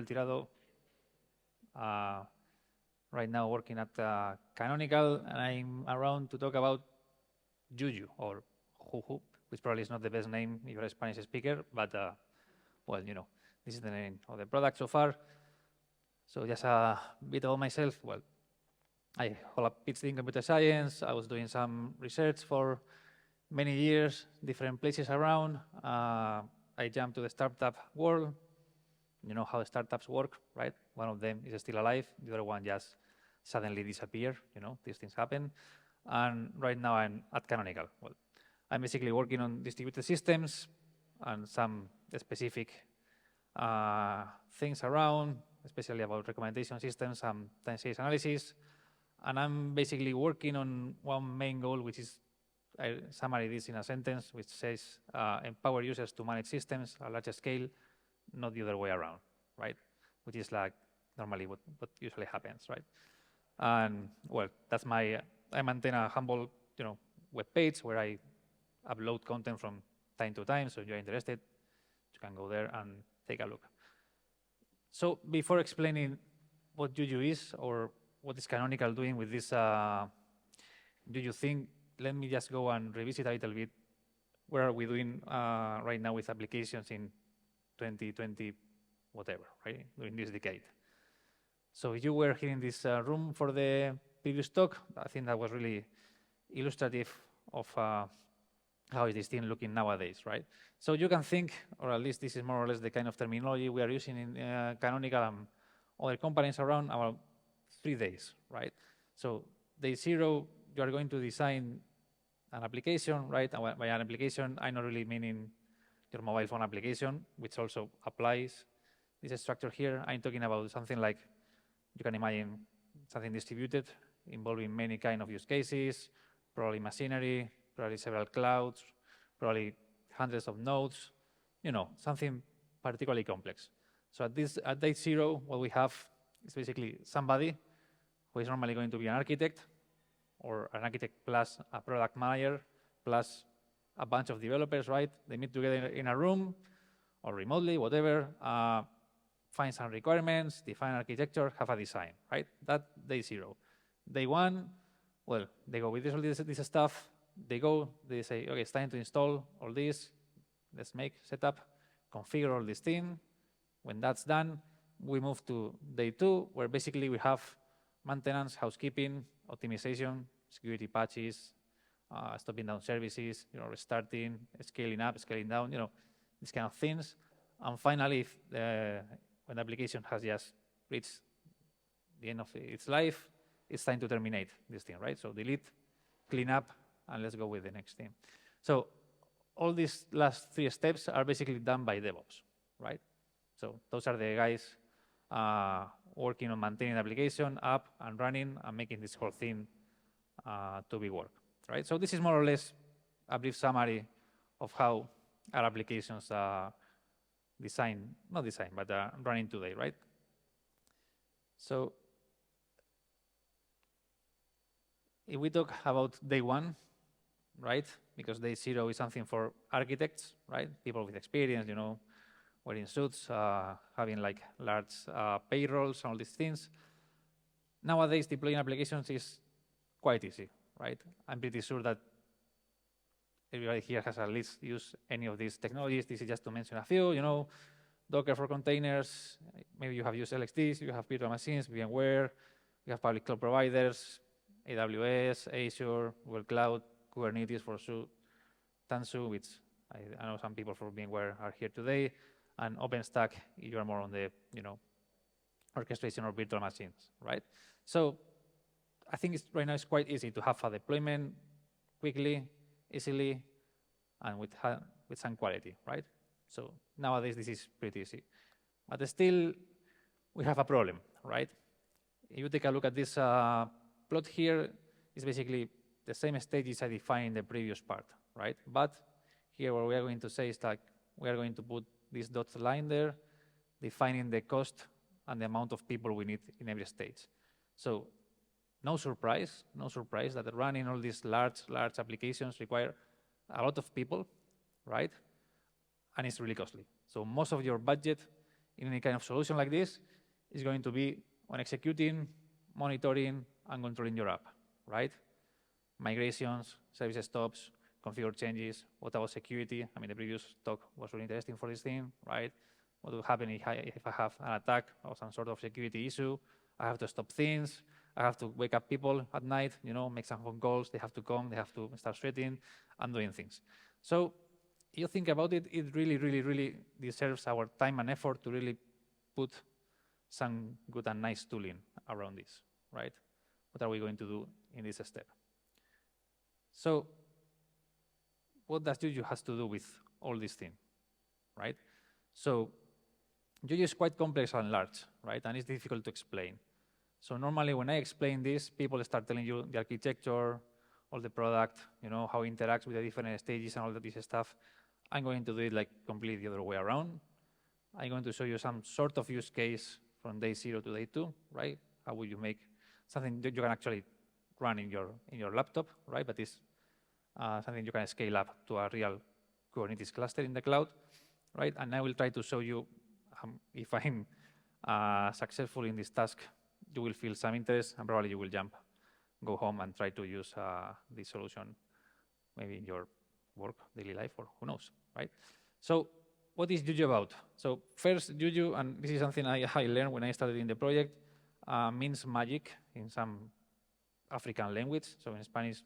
Juanma Tirado, right now working at Canonical, and I'm around to talk about Juju, or Juju, which probably is not the best name if you're a Spanish speaker, but well, you know, this is the name of the product so far. So just a bit about myself. Well, I hold a PhD in computer science. I was doing some research for many years, different places around. I jumped to the startup world. You know how startups work, right? One of them is still alive. The other one just suddenly disappeared. You know, these things happen. And right now I'm at Canonical. Well, I'm basically working on distributed systems and some specific things around, especially about recommendation systems and time series analysis. And I'm basically working on one main goal, which is, I summary this in a sentence, which says empower users to manage systems at a larger scale, not the other way around, right? Which is like normally what usually happens, right? And well, that's my, I maintain a humble, you know, web page where I upload content from time to time. So if you're interested, you can go there and take a look. So before explaining what Juju is or what is Canonical doing with this Juju thing, let me just go and revisit a little bit where are we doing right now with applications in 2020, whatever, right, during this decade. So if you were here in this room for the previous talk, I think that was really illustrative of how is this thing looking nowadays, right? So you can think, or at least this is more or less the kind of terminology we are using in Canonical and other companies around, about 3 days, right? So day 0, you are going to design an application, right? And by an application, I'm not really meaning your mobile phone application, which also applies this structure here. I'm talking about something like, you can imagine something distributed involving many kind of use cases, probably machinery, probably several clouds, probably hundreds of nodes, you know, something particularly complex. So at day 0, what we have is basically somebody who is normally going to be an architect, or an architect plus a product manager, plus a bunch of developers, right? They meet together in a room or remotely, whatever, find some requirements, define architecture, have a design, right? That day 0. Day 1, well, they go with this stuff. They go, they say, okay, it's time to install all this. Let's make, setup, configure all this thing. When that's done, we move to day 2, where basically we have maintenance, housekeeping, optimization, security patches, stopping down services, you know, restarting, scaling up, scaling down, you know, these kind of things. And finally, when the application has just reached the end of its life, it's time to terminate this thing, right? So delete, clean up, and let's go with the next thing. So all these last 3 steps are basically done by DevOps, right? So those are the guys working on maintaining the application up and running and making this whole thing to be work, right? So this is more or less a brief summary of how our applications not design, but running today, right? So if we talk about day 1, right? Because day 0 is something for architects, right? People with experience, you know, wearing suits, having like large payrolls, all these things. Nowadays, deploying applications is quite easy, right? I'm pretty sure that everybody here has at least used any of these technologies. This is just to mention a few, you know, Docker for containers. Maybe you have used LXDs, you have virtual machines, VMware, you have public cloud providers, AWS, Azure, Google Cloud, Kubernetes for Tanzu, which I know some people from VMware are here today, and OpenStack, if you are more on the, you know, orchestration or virtual machines, right? So I think right now it's quite easy to have a deployment quickly, easily, and with some quality, right? So nowadays this is pretty easy. But still, we have a problem, right? If you take a look at this plot here, it's basically the same stages I defined in the previous part, right? But here what we are going to say is like, we are going to put this dotted line there, defining the cost and the amount of people we need in every stage. So no surprise that running all these large applications require a lot of people, right? And it's really costly. So most of your budget in any kind of solution like this is going to be on executing, monitoring, and controlling your app, right? Migrations, service stops, configure changes. What about security? I mean, the previous talk was really interesting for this thing, right? What will happen if I have an attack or some sort of security issue? I have to stop things. I have to wake up people at night, make some phone calls. They have to come. They have to start sweating and doing things. So you think about it, it really, really, really deserves our time and effort to really put some good and nice tooling around this, right? What are we going to do in this step? So what does Juju has to do with all these things, right? So Juju is quite complex and large, right? And it's difficult to explain. So normally when I explain this, people start telling you the architecture, all the product, how it interacts with the different stages and all of this stuff. I'm going to do it like completely the other way around. I'm going to show you some sort of use case from day 0 to day 2, right? How would you make something that you can actually run in your laptop, right? But it's something you can scale up to a real Kubernetes cluster in the cloud, right? And I will try to show you if I'm successful in this task, you will feel some interest, and probably you will go home and try to use this solution maybe in your work, daily life, or who knows, right? So what is Juju about? So first, Juju, and this is something I learned when I started in the project, means magic in some African language. So in Spanish,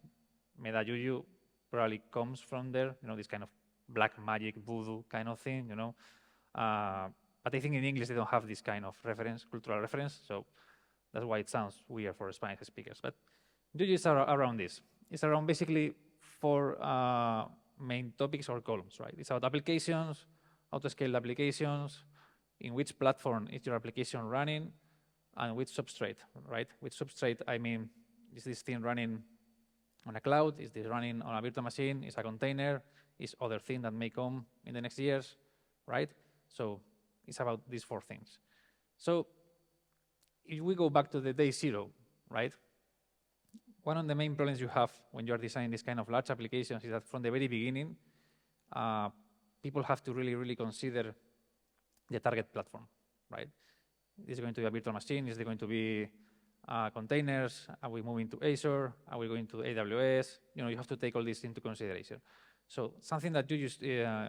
me da Juju probably comes from there, this kind of black magic, voodoo kind of thing, But I think in English they don't have this kind of reference, cultural reference, so that's why it sounds weird for Spanish speakers. But Juju is around this. It's around basically 4 main topics or columns, right? It's about applications, how to scale applications, in which platform is your application running, and which substrate, right? Which substrate, I mean, is this thing running on a cloud? Is this running on a virtual machine? Is a container? Is other thing that may come in the next years, right? So it's about these 4 things. So if we go back to the day 0, right? One of the main problems you have when you're designing this kind of large applications is that from the very beginning, people have to really, really consider the target platform, right? Is it going to be a virtual machine? Is it going to be containers? Are we moving to Azure? Are we going to AWS? You have to take all this into consideration. So something that Juju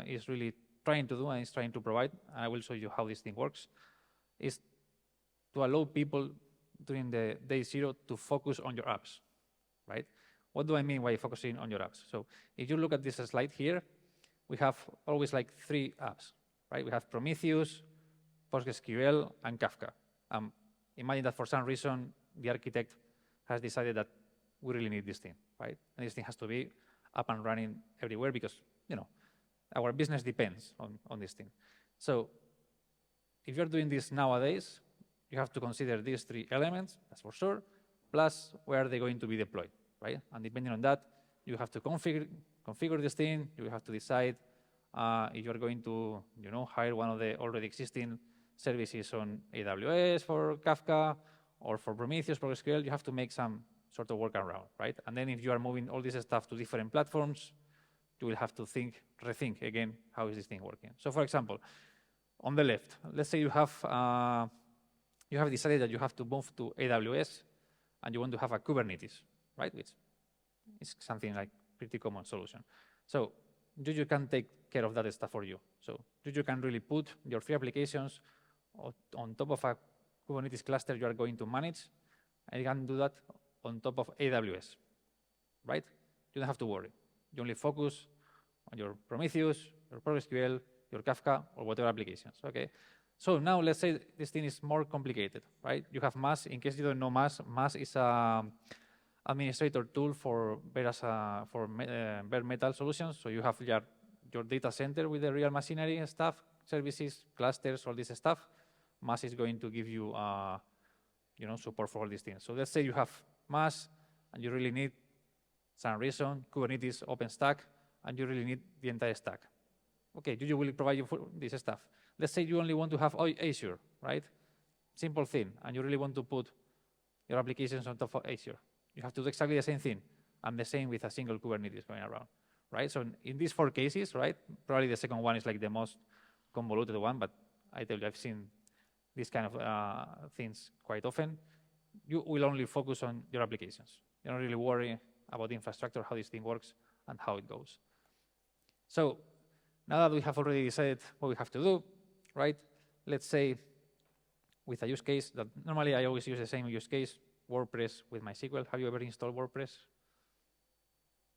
is really trying to do and is trying to provide, and I will show you how this thing works, is to allow people during the day 0 to focus on your apps, right? What do I mean by focusing on your apps? So if you look at this slide here, we have always like 3 apps, right? We have Prometheus, PostgreSQL, and Kafka. Imagine that for some reason, the architect has decided that we really need this thing, right? And this thing has to be up and running everywhere because, our business depends on this thing. So if you're doing this nowadays, you have to consider these 3 elements, that's for sure, plus where are they going to be deployed, right? And depending on that, you have to configure this thing. You have to decide if you're going to, hire one of the already existing services on AWS for Kafka or for Prometheus, for SQL. You have to make some sort of workaround, right? And then if you are moving all this stuff to different platforms, you will have to rethink again, how is this thing working? So for example, on the left, let's say you have decided that you have to move to AWS and you want to have a Kubernetes, right? Which is something like pretty common solution. So Juju can take care of that stuff for you. So Juju can really put your free applications on top of a Kubernetes cluster you are going to manage, and you can do that on top of AWS, right? You don't have to worry. You only focus on your Prometheus, your PostgreSQL, your Kafka, or whatever applications, okay? So now let's say this thing is more complicated, right? You have MAS. In case you don't know MAS, MAS is an administrator tool for bare metal solutions. So you have your data center with the real machinery and stuff, services, clusters, all this stuff. MAS is going to give you, support for all these things. So let's say you have MAS and you really need some reason, Kubernetes, OpenStack, and you really need the entire stack. Okay, Juju will provide you for this stuff. Let's say you only want to have Azure, right? Simple thing, and you really want to put your applications on top of Azure. You have to do exactly the same thing, and the same with a single Kubernetes going around, right? So in these 4 cases, right, probably the second one is like the most convoluted one, but I tell you, I've seen these kind of things quite often. You will only focus on your applications. You don't really worry about the infrastructure, how this thing works, and how it goes. So now that we have already decided what we have to do, right? Let's say with a use case that normally I always use the same use case, WordPress with MySQL. Have you ever installed WordPress?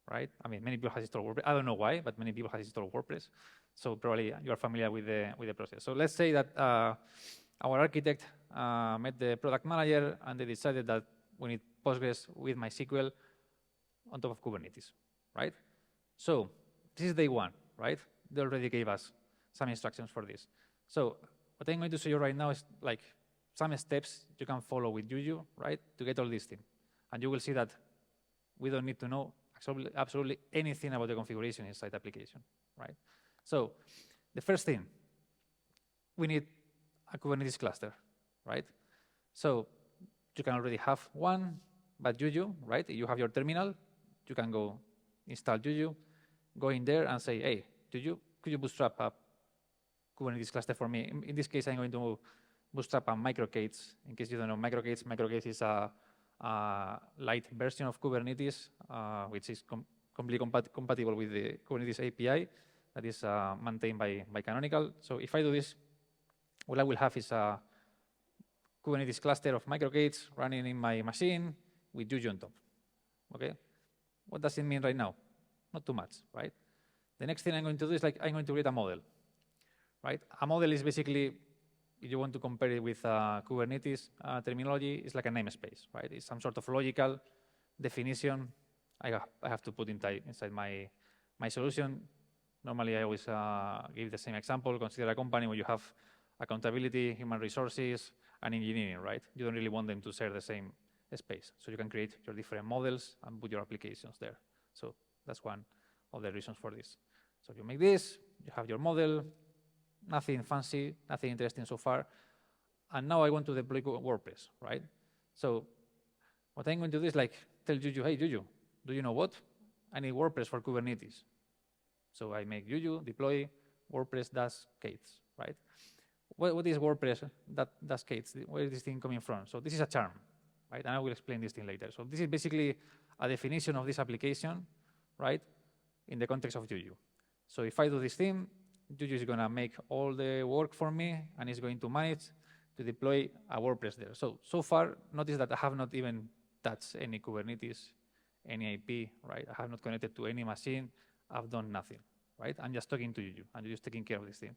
Right? I mean, many people have installed WordPress. I don't know why, but many people have installed WordPress. So probably you are familiar with the process. So let's say that our architect met the product manager and they decided that we need Postgres with MySQL on top of Kubernetes, right? So this is day one, right? They already gave us some instructions for this. So what I'm going to show you right now is like some steps you can follow with Juju, right, to get all these things. And you will see that we don't need to know absolutely anything about the configuration inside the application, right? So the first thing, we need a Kubernetes cluster, right? So you can already have one, but Juju, right? You have your terminal, you can go install Juju, go in there and say, hey, Juju, could you bootstrap a Kubernetes cluster for me? In this case, I'm going to bootstrap a micro-K8s. In case you don't know micro-K8s is a light version of Kubernetes, which is completely compatible with the Kubernetes API that is maintained by Canonical. So if I do this, what I will have is a Kubernetes cluster of micro-K8s running in my machine with Juju on top. Okay? What does it mean right now? Not too much, right? The next thing I'm going to do is I'm going to create a model, right? A model is basically, if you want to compare it with Kubernetes terminology, it's like a namespace, right? It's some sort of logical definition I have to put inside my solution. Normally, I always give the same example. Consider a company where you have accountability, human resources, and engineering, right? You don't really want them to share the same space. So you can create your different models and put your applications there. So that's one of the reasons for this. So you make this, you have your model, nothing fancy, nothing interesting so far. And now I want to deploy WordPress, right? So what I'm going to do is tell Juju, hey, Juju, do you know what? I need WordPress for Kubernetes. So I make Juju deploy WordPress -K8s, right? What is WordPress does K8s? Where is this thing coming from? So this is a charm, right? And I will explain this thing later. So this is basically a definition of this application, right, in the context of Juju. So if I do this thing, Juju is going to make all the work for me, and it's going to manage to deploy a WordPress there. So far, notice that I have not even touched any Kubernetes, any IP, right? I have not connected to any machine. I've done nothing, right? I'm just talking to Juju, and you're just taking care of this thing.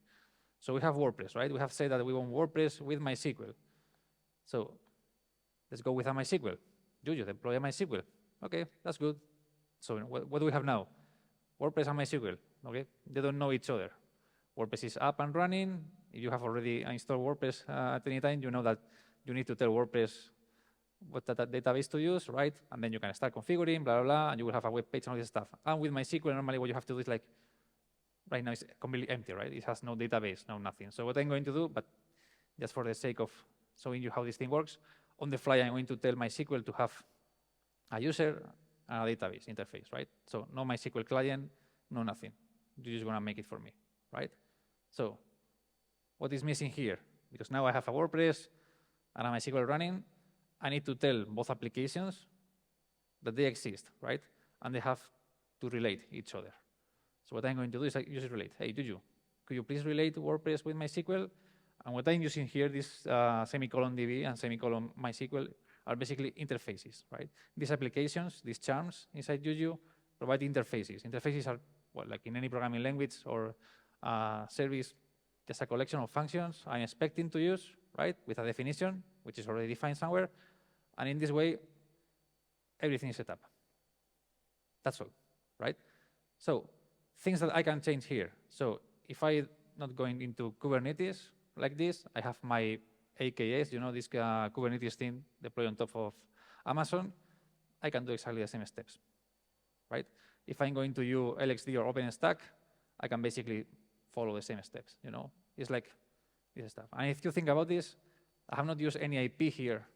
So we have WordPress, right? We have said that we want WordPress with MySQL. So let's go with a MySQL. Juju, deploy a MySQL. Okay, that's good. So what do we have now? WordPress and MySQL, okay? They don't know each other. WordPress is up and running. If you have already installed WordPress at any time, you know that you need to tell WordPress what database to use, right? And then you can start configuring, blah, blah, blah, and you will have a web page and all this stuff. And with MySQL, normally what you have to do is right now it's completely empty, right? It has no database, no nothing. So what I'm going to do, but just for the sake of showing you how this thing works, on the fly, I'm going to tell MySQL to have a user and a database interface, right? So no MySQL client, no nothing. You're just going to make it for me, right? So what is missing here? Because now I have a WordPress and a MySQL running, I need to tell both applications that they exist, right? And they have to relate each other. So what I'm going to do is use relate. Hey, Juju, could you please relate WordPress with MySQL? And what I'm using here, this semicolon DB and semicolon MySQL, are basically interfaces, right? These applications, these charms inside Juju, provide interfaces. Interfaces are, well, like in any programming language or service, just a collection of functions I'm expecting to use, right, with a definition, which is already defined somewhere. And in this way, everything is set up. That's all, right? So things that I can change here. So if I'm not going into Kubernetes like this, I have my AKS, this Kubernetes thing deployed on top of Amazon, I can do exactly the same steps, right? If I'm going to use LXD or OpenStack, I can basically follow the same steps, It's like this stuff. And if you think about this, I have not used any IP here,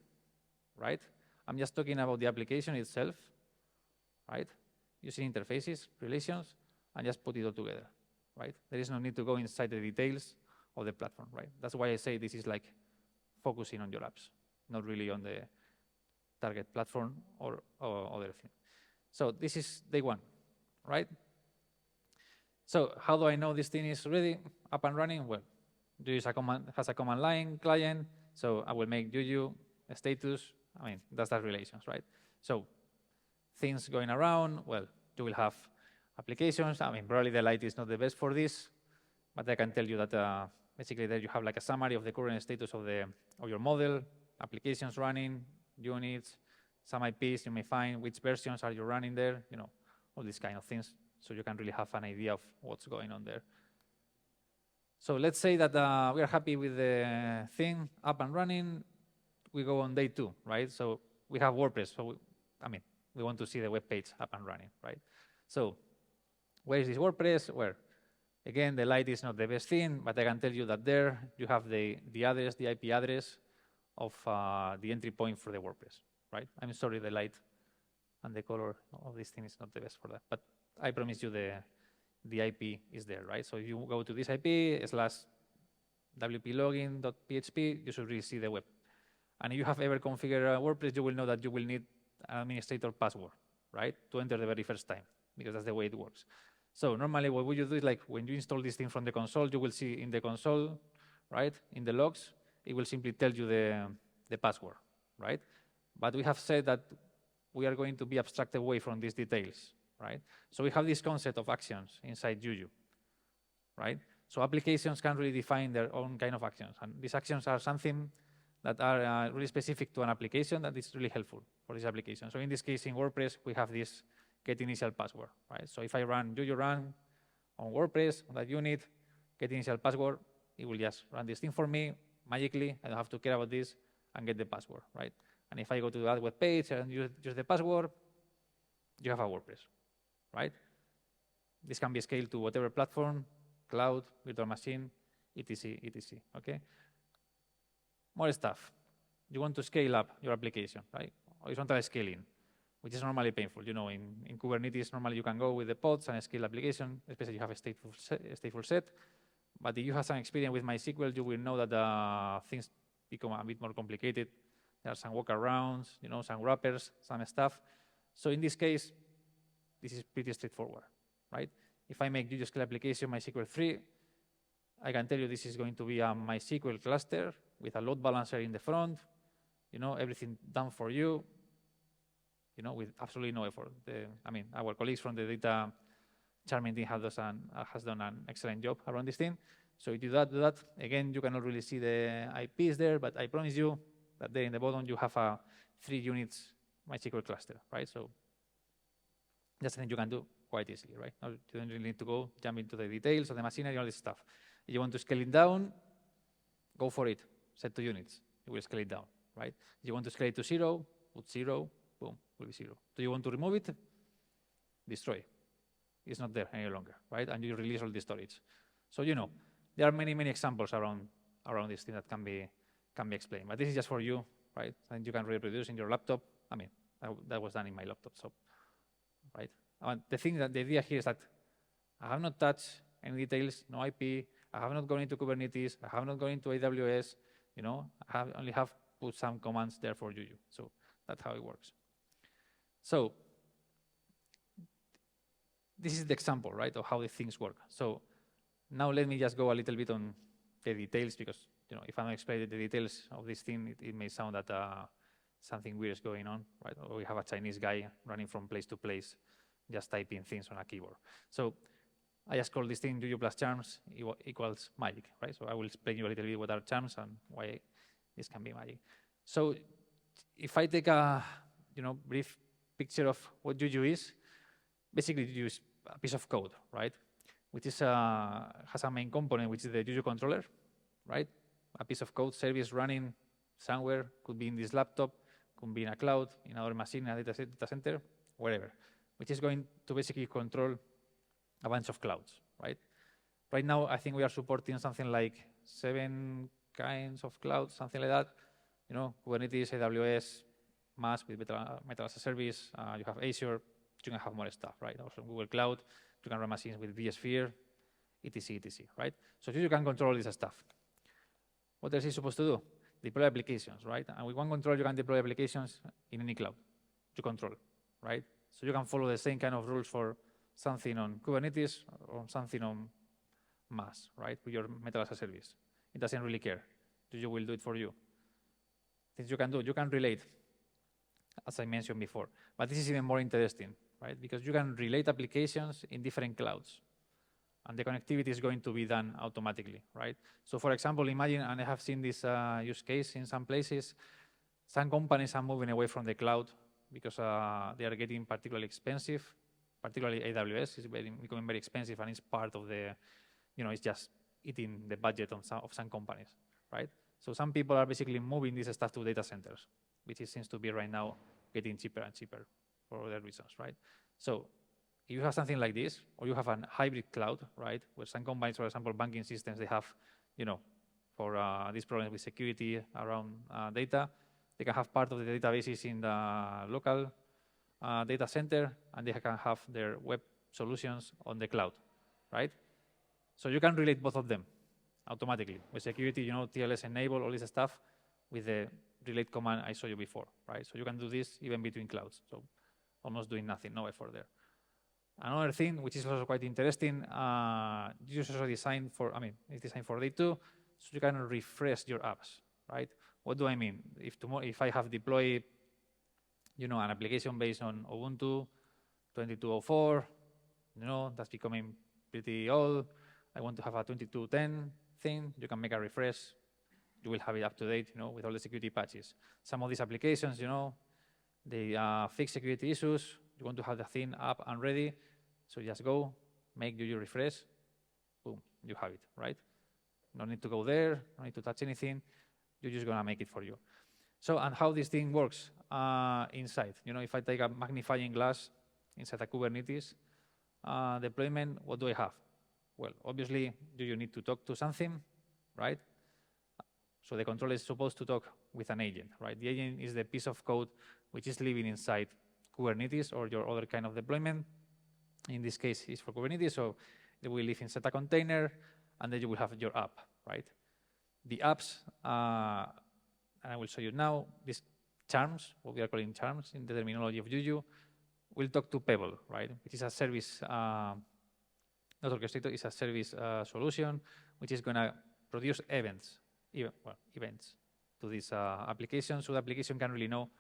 right? I'm just talking about the application itself, right? Using interfaces, relations, and just put it all together, right? There is no need to go inside the details the platform, right? That's why I say this is like focusing on your apps, not really on the target platform or other thing. So this is day one, right? So how do I know this thing is ready, up and running? Well, Juju has a command line client, so I will make Juju a status. I mean, that's that relations, right? So things going around, well, you will have applications. I mean, probably the light is not the best for this, but I can tell you that basically there you have like a summary of the current status of your model, applications running, units, some IPs you may find, which versions are you running there, all these kind of things, so you can really have an idea of what's going on there. So let's say that we are happy with the thing up and running. We go on day 2, right? So we have WordPress. So we want to see the web page up and running, right? So where is this WordPress? Where? Again, the light is not the best thing, but I can tell you that there you have the address, the IP address of the entry point for the WordPress, right? I'm sorry, the light and the color of this thing is not the best for that, but I promise you the IP is there, right? So if you go to this IP /wplogin.php, you should really see the web. And if you have ever configured WordPress, you will know that you will need an administrator password, right, to enter the very first time, because that's the way it works. So normally what would you do is like when you install this thing from the console, you will see in the console, right, in the logs, it will simply tell you the password, right? But we have said that we are going to be abstracted away from these details, right? So we have this concept of actions inside Juju, right? So applications can really define their own kind of actions. And these actions are something that are really specific to an application that is really helpful for this application. So in this case, in WordPress, we have this get initial password, right? So if I run Juju run on WordPress, on that unit, get initial password, it will just run this thing for me magically. I don't have to care about this and get the password, right? And if I go to that web page and use the password, you have a WordPress, right? This can be scaled to whatever platform, cloud, virtual machine, etc., etc., okay? More stuff. You want to scale up your application, right? Horizontal scaling, which is normally painful. In Kubernetes, normally you can go with the pods and scale application, especially if you have a stateful set. But if you have some experience with MySQL, you will know that things become a bit more complicated. There are some workarounds, some wrappers, some stuff. So in this case, this is pretty straightforward, right? If I make Juju scale application MySQL 3, I can tell you this is going to be a MySQL cluster with a load balancer in the front, everything done for you, with absolutely no effort. Our colleagues from the data Charmed team has done an excellent job around this thing. So if you do that, again, you cannot really see the IPs there, but I promise you that there in the bottom you have a 3 units MySQL cluster, right? So that's something you can do quite easily, right? You don't really need to jump into the details of the machinery, all this stuff. If you want to scale it down, go for it. Set 2 units. You will scale it down, right? If you want to scale it to 0, put 0, boom, will be 0. Do you want to remove it? Destroy. It's not there any longer, right? And you release all the storage. So there are many, many examples around this thing that can be explained. But this is just for you, right? And you can reproduce in your laptop. That was done in my laptop, so right. The idea here is that I have not touched any details, no IP. I have not gone into Kubernetes. I have not gone into AWS. I only have put some commands there for Juju. So that's how it works. So this is the example, right, of how the things work. So now let me just go a little bit on the details, because if I'm explaining the details of this thing, it may sound that something weird is going on, right? Or we have a Chinese guy running from place to place, just typing things on a keyboard. So I just call this thing Juju plus charms equals magic, right? So I will explain you a little bit what are charms and why this can be magic. So if I take a brief picture of what Juju is, basically Juju is a piece of code, right? Which is has a main component, which is the Juju controller, right? A piece of code service running somewhere, could be in this laptop, could be in a cloud, in another machine, in a data center, wherever, which is going to basically control a bunch of clouds, right? Right now, I think we are supporting something like 7 kinds of clouds, something like that. Kubernetes, AWS, MAS with Metal as a Service. You have Azure. You can have more stuff, right? Also Google Cloud. You can run machines with vSphere, etc., etc., right? So you can control this stuff. What else is supposed to do? Deploy applications, right? And with one control, you can deploy applications in any cloud you control, right? So you can follow the same kind of rules for something on Kubernetes or something on MAS, right? With your Metal as a service. It doesn't really care. Juju will do it for you. Things you can do, you can relate, as I mentioned before. But this is even more interesting, right? Because you can relate applications in different clouds. And the connectivity is going to be done automatically, right? So for example, imagine, and I have seen this use case in some places, some companies are moving away from the cloud because they are getting particularly expensive, particularly AWS is becoming very expensive, and it's part of the, it's just eating the budget of some companies, right? So some people are basically moving this stuff to data centers, which seems to be right now getting cheaper and cheaper for other reasons, right? So if you have something like this, or you have a hybrid cloud, right, where some companies, for example, banking systems, they have, for these problems with security around data, they can have part of the databases in the local data center, and they can have their web solutions on the cloud, right? So you can relate both of them automatically. With security, TLS enable, all this stuff with the relate command I showed you before, right? So you can do this even between clouds. So almost doing nothing, no effort there. Another thing, which is also quite interesting, Juju is also designed for, it's designed for day 2, so you can refresh your apps, right? What do I mean? If I have deployed, an application based on Ubuntu 22.04, that's becoming pretty old. I want to have a 22.10 thing. You can make a refresh. You will have it up to date, with all the security patches. Some of these applications, they fix security issues. You want to have the thing up and ready, so just go, make Juju refresh, boom, you have it, right? No need to go there, no need to touch anything. You're just gonna make it for you. So, and how this thing works inside. If I take a magnifying glass inside a Kubernetes deployment, what do I have? Well, obviously, do you need to talk to something, right? So the controller is supposed to talk with an agent, right? The agent is the piece of code which is living inside Kubernetes or your other kind of deployment. In this case, it's for Kubernetes, so it will live inside a container, and then you will have your app, right? The apps, and I will show you now, these charms, what we are calling charms in the terminology of Juju, will talk to Pebble, right? Which is a service, not orchestrator, it's a service solution, which is going to produce events to this application, so the application can really know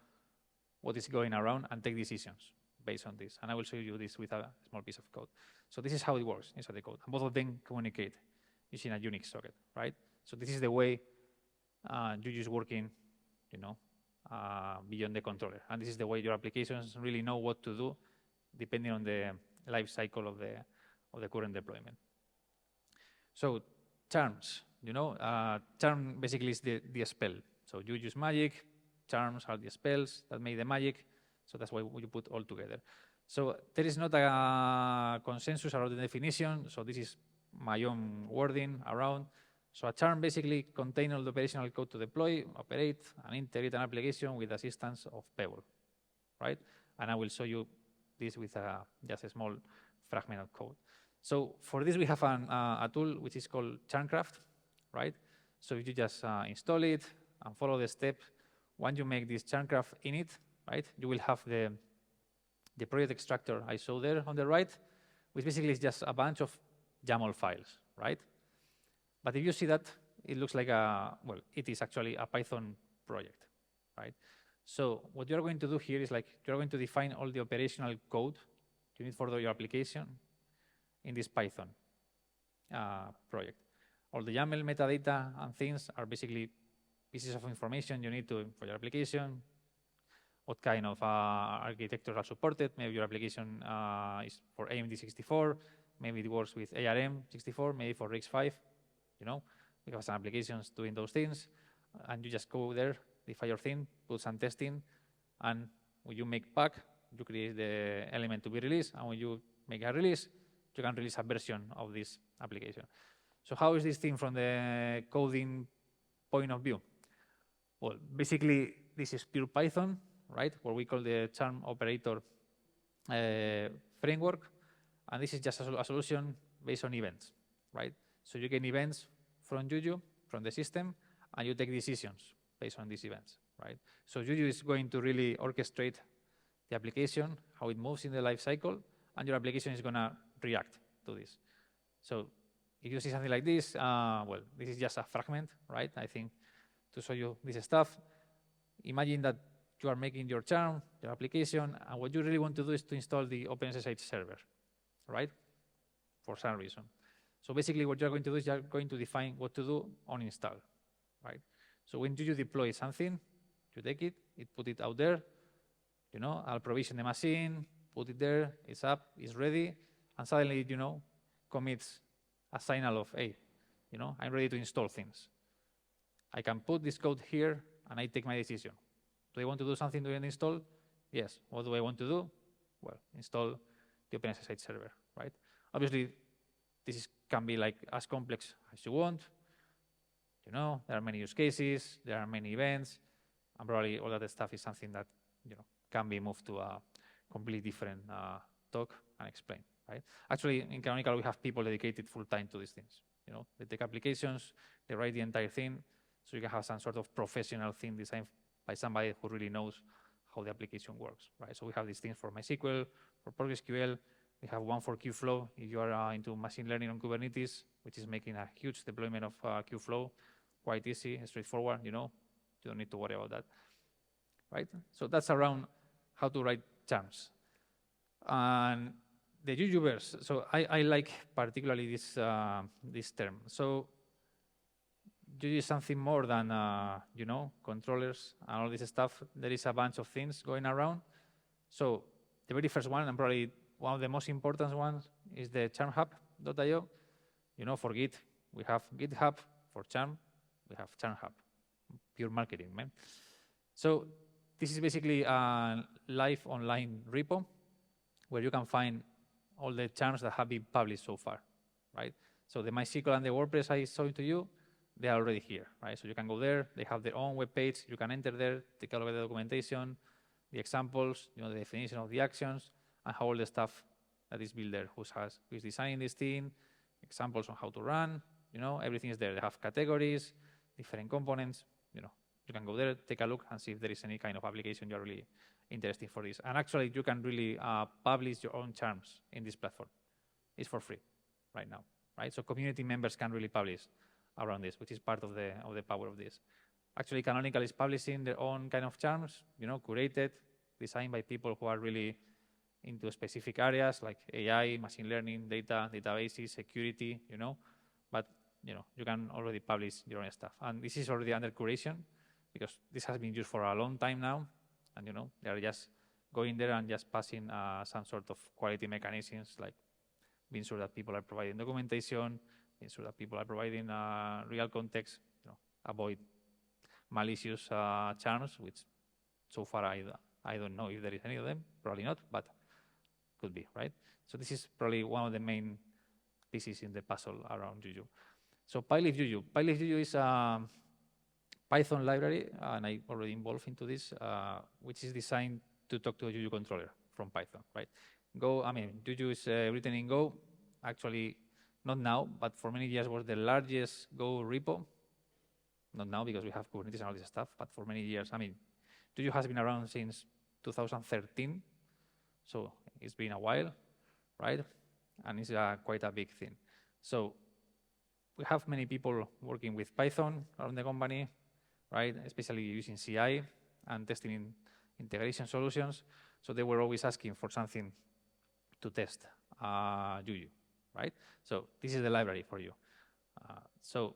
what is going around and take decisions based on this. And I will show you this with a small piece of code. So this is how it works inside the code. And both of them communicate using a Unix socket, right? So this is the way Juju is working, beyond the controller. And this is the way your applications really know what to do depending on the life cycle of the current deployment. So charms, charm basically is the spell. So you use magic, charms are the spells that make the magic, so that's why you put all together. So there is not a consensus around the definition, so this is my own wording around. So a charm basically contains all the operational code to deploy, operate, and integrate an application with assistance of Pebble, right? And I will show you this with just a small fragment of code. So for this, we have a tool which is called Charmcraft, right? So if you just install it and follow the steps, once you make this Charmcraft init, right, you will have the project extractor I showed there on the right, which basically is just a bunch of YAML files, right? But if you see that, it looks like it is actually a Python project, right? So what you're going to do here is you're going to define all the operational code you need for your application in this Python project. All the YAML metadata and things are basically pieces of information you need for your application, what kind of architectures are supported. Maybe your application is for AMD 64, maybe it works with ARM 64, maybe for RISC-V, we have some applications doing those things, and you just go there, define your thing, put some testing, and when you make pack, you create the element to be released, and when you make a release, you can release a version of this application. So how is this thing from the coding point of view? Well, basically, this is pure Python, right? What we call the Charmed Operator Framework. And this is just a solution based on events, right? So you get events from Juju, from the system, and you take decisions based on these events, right? So Juju is going to really orchestrate the application, how it moves in the life cycle, and your application is going to react to this. So if you see something like this, well, this is just a fragment, right? I think to show you this stuff, imagine that you are making your Charm, your application, and what you really want to do is to install the OpenSSH server, right? For some reason. So basically what you're going to do is you're going to define what to do on install, right? So when you deploy something, you take it, put it out there, you know, I'll provision the machine, put it there, it's up, it's ready, and suddenly, you know, commits a signal of, hey, you know, I'm ready to install things. I can put this code here, and I take my decision. Do I want to do something during the install? Yes. What do I want to do? Well, install the OpenSSH server, right? Obviously, this can be like as complex as you want. You know, there are many use cases, there are many events, and probably all that stuff is something that, you know, can be moved to a completely different talk and explain, right? Actually, in Canonical, we have people dedicated full-time to these things. You know, they take applications, they write the entire thing, so you can have some sort of professional thing designed by somebody who really knows how the application works, right? So we have these things for MySQL, for PostgreSQL. We have one for Kubeflow if you are into machine learning on Kubernetes, which is making a huge deployment of Kubeflow, quite easy, straightforward, you know. You don't need to worry about that, right? So that's around how to write charms. And the Jujuverse, so I like particularly this term. So Juju is something more than, you know, controllers and all this stuff. There is a bunch of things going around. So the very first one, and probably one of the most important ones, is the charmhub.io. You know, for Git, we have GitHub. For Charm, we have CharmHub. Pure marketing, man. So this is basically a live online repo where you can find all the charms that have been published so far, right? So the MySQL and the WordPress I showed to you, they are already here, right? So you can go there, they have their own web page, you can enter there, take a look at the documentation, the examples, you know, the definition of the actions, and how all the stuff that is built there, who is designing this thing, examples on how to run, you know, everything is there. They have categories, different components, you know. You can go there, take a look, and see if there is any kind of application you're really interested for this. And actually, you can really publish your own charms in this platform. It's for free right now, right? So community members can really publish around this, which is part of the power of this. Actually, Canonical is publishing their own kind of charms, you know, curated, designed by people who are really into specific areas like AI, machine learning, data, databases, security, you know. But, you know, you can already publish your own stuff. And this is already under curation because this has been used for a long time now. And, you know, they are just going there and just passing some sort of quality mechanisms, like being sure that people are providing documentation, being sure that people are providing real context, you know, avoid malicious charms, which so far I don't know if there is any of them, probably not, but could be, right? So this is probably one of the main pieces in the puzzle around Juju. So PyLeaf Juju. PyLeaf Juju is a Python library, and I already involved into this, which is designed to talk to a Juju controller from Python, right? Go, I mean, Juju is written in Go. Actually, not now, but for many years was the largest Go repo. Not now because we have Kubernetes and all this stuff, but for many years, I mean, Juju has been around since 2013, so it's been a while, right? And it's quite a big thing. So we have many people working with Python around the company, right? Especially using CI and testing in integration solutions. So they were always asking for something to test Juju, right? So this is the library for you. So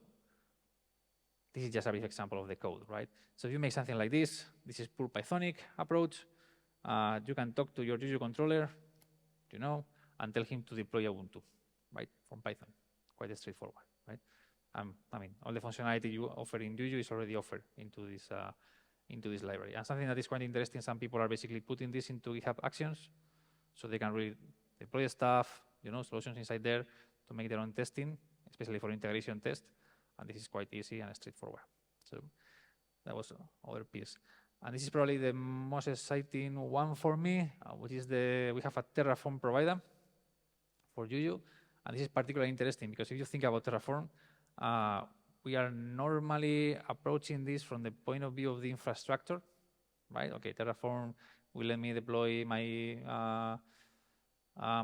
this is just a brief example of the code, right? So if you make something like this is pure Pythonic approach. You can talk to your Juju controller, you know, and tell him to deploy Ubuntu, right, from Python. Quite straightforward, right? I mean, all the functionality you offer in Juju is already offered into this library. And something that is quite interesting, some people are basically putting this into GitHub Actions, so they can really deploy stuff, you know, solutions inside there to make their own testing, especially for integration test. And this is quite easy and straightforward. So that was another piece. And this is probably the most exciting one for me, which is we have a Terraform provider for Juju. And this is particularly interesting because if you think about Terraform, we are normally approaching this from the point of view of the infrastructure, right? Okay, Terraform will let me deploy my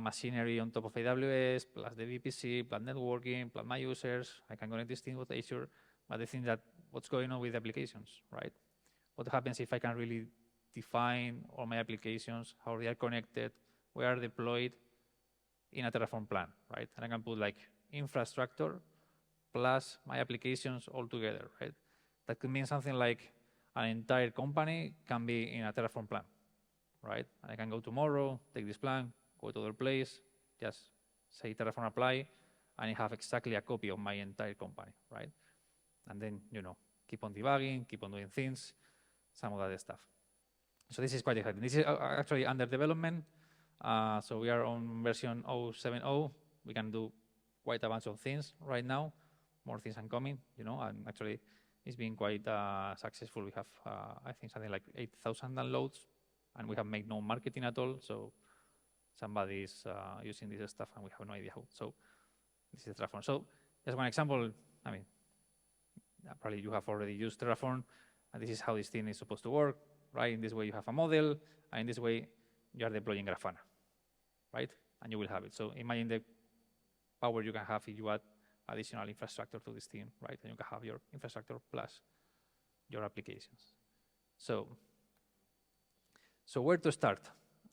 machinery on top of AWS, plus the VPC, plus networking, plus my users. I can connect this thing with Azure. But the thing that what's going on with the applications, right? What happens if I can really define all my applications, how they are connected, where are deployed in a Terraform plan, right? And I can put like infrastructure plus my applications all together, right? That could mean something like an entire company can be in a Terraform plan, right? And I can go tomorrow, take this plan, go to other place, just say Terraform apply, and I have exactly a copy of my entire company, right? And then, keep on debugging, keep on doing things, some of that stuff. So this is quite exciting. This is actually under development. So we are on version 0.7.0. We can do quite a bunch of things right now. More things are coming, and actually it's been quite successful. We have, I think, something like 8,000 downloads, and we have made no marketing at all. So somebody is using this stuff, and we have no idea how. So this is Terraform. So just one example. I mean, probably you have already used Terraform, and this is how this thing is supposed to work, right? In this way, you have a model, and in this way, you are deploying Grafana, right? And you will have it. So imagine the power you can have if you add additional infrastructure to this thing, right? And you can have your infrastructure plus your applications. So where to start?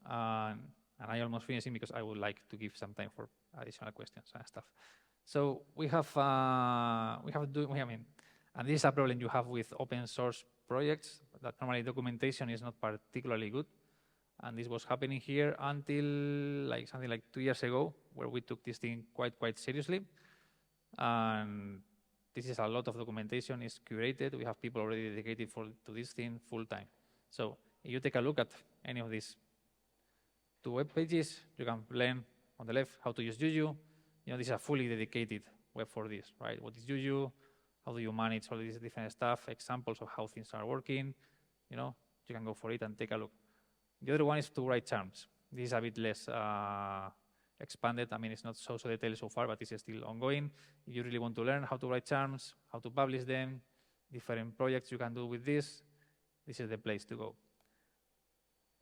And I almost finishing because I would like to give some time for additional questions and stuff. So and this is a problem you have with open source projects, that normally documentation is not particularly good. And this was happening here until something like 2 years ago, where we took this thing quite seriously. And this is a lot of documentation is curated. We have people already dedicated to this thing full time. So if you take a look at any of these 2 web pages, you can learn on the left how to use Juju. This is a fully dedicated web for this, right? What is Juju? How do you manage all these different stuff? Examples of how things are working. You can go for it and take a look. The other one is to write charms. This is a bit less expanded. I mean, it's not so detailed so far, but it's still ongoing. If you really want to learn how to write charms, how to publish them, different projects you can do with this is the place to go.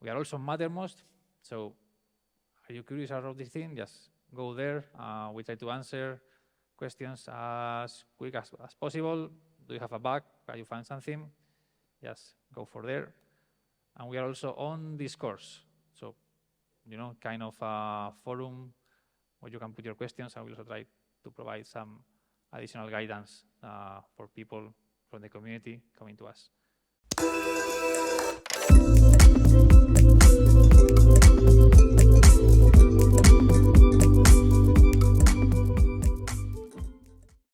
We are also Mattermost. So are you curious about this thing? Just go there. We try to answer questions as quick as possible. Do you have a bug? Can you find something? Just go for there. And we are also on Discord. So, kind of a forum where you can put your questions, and we also try to provide some additional guidance for people from the community coming to us.